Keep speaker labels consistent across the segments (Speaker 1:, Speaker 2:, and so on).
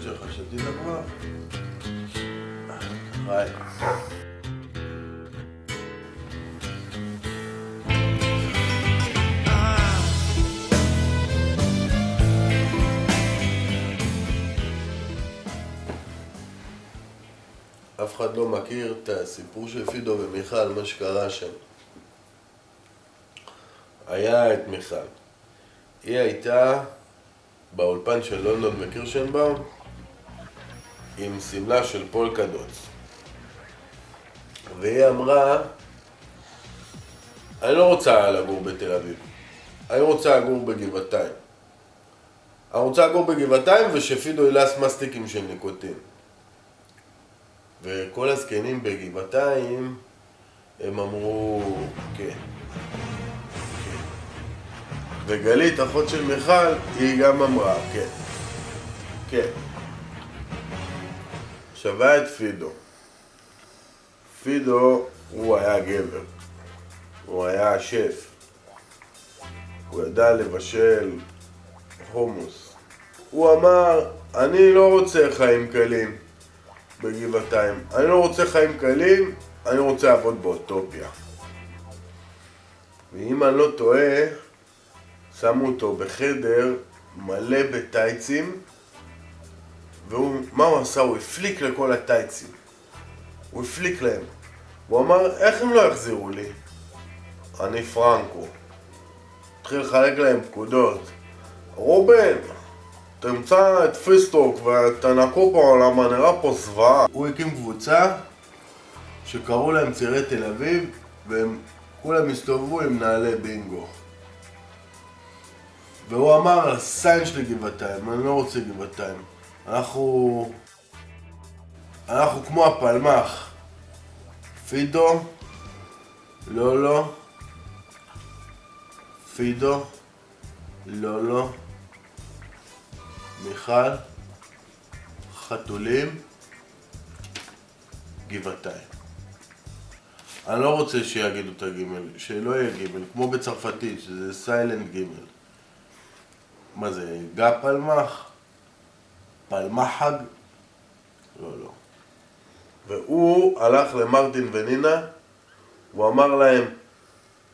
Speaker 1: שלך, שתית כבר? ביי. אף אחד לא מכיר את הסיפור של פידו ומיכל, מה שקרה שם. היה את מיכל. היא הייתה באולפן של לונדון בקירשנבאום עם סמלה של פולקה דוטס. והיא אמרה, אני לא רוצה לגור בתל אביב, אני רוצה לגור בגבעתיים. אני רוצה לגור בגבעתיים ושפידו ילס מסטיקים של ניקוטין. וכל הזקנים בגבעתיים הם אמרו כן. וגלית, אחות של מיכל, היא גם אמרה כן. כן. עכשיו היה את פידו. פידו הוא היה גבר. הוא היה שף. הוא ידע לבשל חומוס. הוא אמר, אני לא רוצה חיים קלים בגבעתיים. אני לא רוצה חיים קלים, אני רוצה לעבוד באוטופיה. ואם אני לא טועה, שמו אותו בחדר מלא בטייצים, ומה הוא עשה? הוא הפליק לכל הטייצים. הוא הפליק להם. הוא אמר, איך הם לא יחזירו לי? אני פרנקו. התחיל לחלק להם פקודות. רובן, תמצא את פיסטוק ותנקו פה, למה נראה פה זוועה. הוא הקים קבוצה שקראו להם צירי תל אביב, והם כולם הסתובבו עם נעלי בינגו. והוא אמר, הסיין שלי גבעתיים, אני לא רוצה גבעתיים. אנחנו כמו הפלמח. פידו, לא. פידו, לא. מיכל, חתולים, גבעתיים. אני לא רוצה שיגידו את הגימל, שלא יהיה גימל, כמו בצרפתית, שזה סיילנט גימל. מה זה, גה פלמח? פלמחג? לא. והוא הלך למרטין ונינה, הוא אמר להם,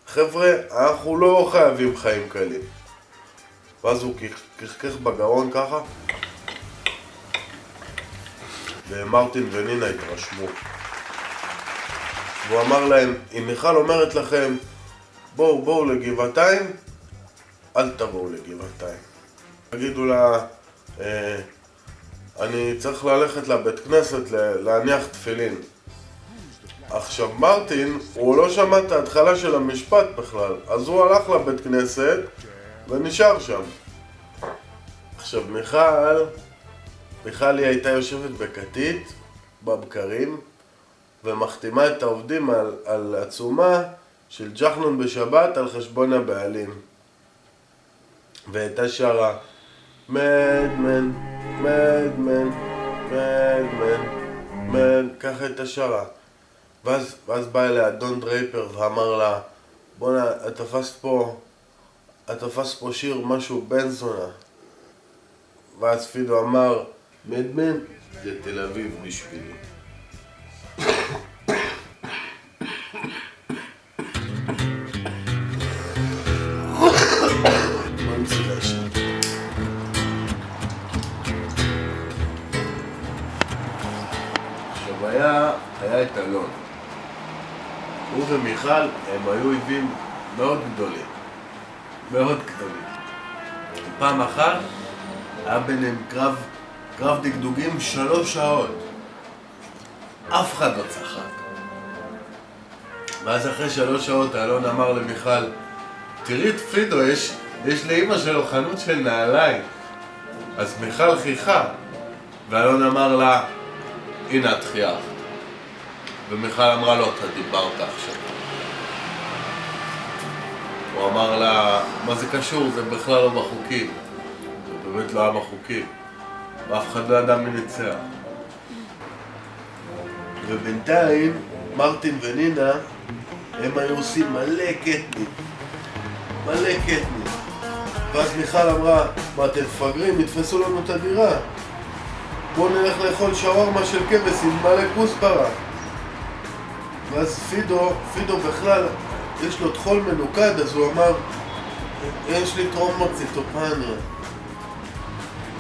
Speaker 1: חבר'ה, אנחנו לא חייבים חיים קלים. ואז הוא קחקח בגרון ככה, ומרטין ונינה התרשמו. והוא אמר להם, אם מיכל אומרת לכם, בואו לגבעתיים, אל תבואו לגבעתיים. תגידו לה, אני צריך ללכת לבית כנסת להניח תפילין. עכשיו מרטין, הוא לא שמע את ההתחלה של המשפט בכלל, אז הוא הלך לבית כנסת ונשאר שם. עכשיו מיכל היא הייתה יושבת בקטית, בבקרים, ומחתימה את העובדים על עצומה של ג'חנון בשבת על חשבון הבעלים. והייתה שרה מדמן, ככה הייתה שרה. ואז בא אליה דון דרייפר ואמר לה, בוא'נה, את תפסת פה שיר משהו בן זונה. ואז פידו אמר, מדמן זה תל אביב בשבילי. עכשיו היה את אלון. הוא ומיכל הם היו אויבים מאוד גדולים. פעם אחת היה ביניהם קרב דגדוגים 3 שעות. אף אחד לא צחק. ואז אחרי 3 שעות אלון אמר למיכל, תראי את פידו, יש לאמא שלו חנות של נעליים. אז מיכל חיכה, ואלון אמר לה, הנה את חייכת. ומיכל אמרה לו, אתה דיברת עכשיו. הוא אמר לה, מה זה קשור? זה בכלל לא בחוקים. זה באמת לא היה בחוקים. ואף אחד לא ידע מי ניצח. ובינתיים, מרטין ונינה, הם היו עושים מלא קטנים. ואז מיכל אמרה, מה אתם מפגרים? יתפסו לנו את הדירה. בוא נלך לאכול שווארמה של כבש עם מלא כוסברה. ואז פידו בכלל, יש לו טחול מנוקד, אז הוא אמר, יש לי טרומבוציטופניה.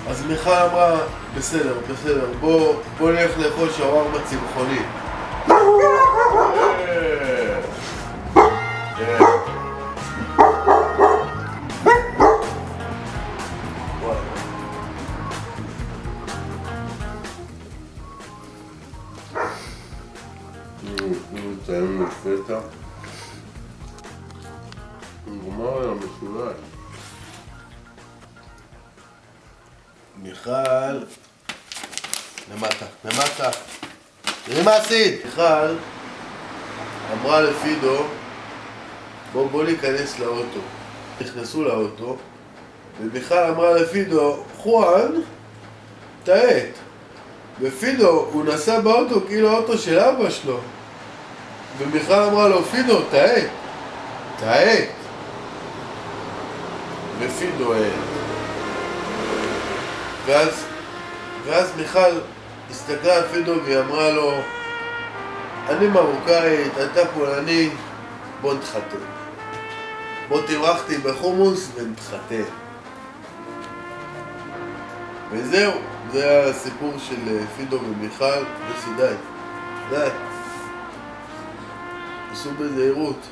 Speaker 1: אז מיכל אמרה, בסדר, בוא נלך לאכול שווארמה צמחונית. נתאם לפתע. נגמר על המשולש. מיכל, למטה. תראי מה עשית? מיכל אמרה לפידו, בוא ניכנס לאוטו. נכנסו לאוטו, ומיכל אמרה לפידו, חואן, תעט. ופידו, הוא נסע באוטו כאילו האוטו של אבא שלו. ומיכל אמרה לו, פידו, תעט. ופידו העט. ואז מיכל הסתכלה על פידו והיא אמרה לו, אני מרוקאית, אתה פולני, בוא נתחתן. בוא תמרחתי בחומוס ונתחתן. וזהו, זה היה הסיפור של פידו ומיכל, וסידי. די. עשו בזהירות.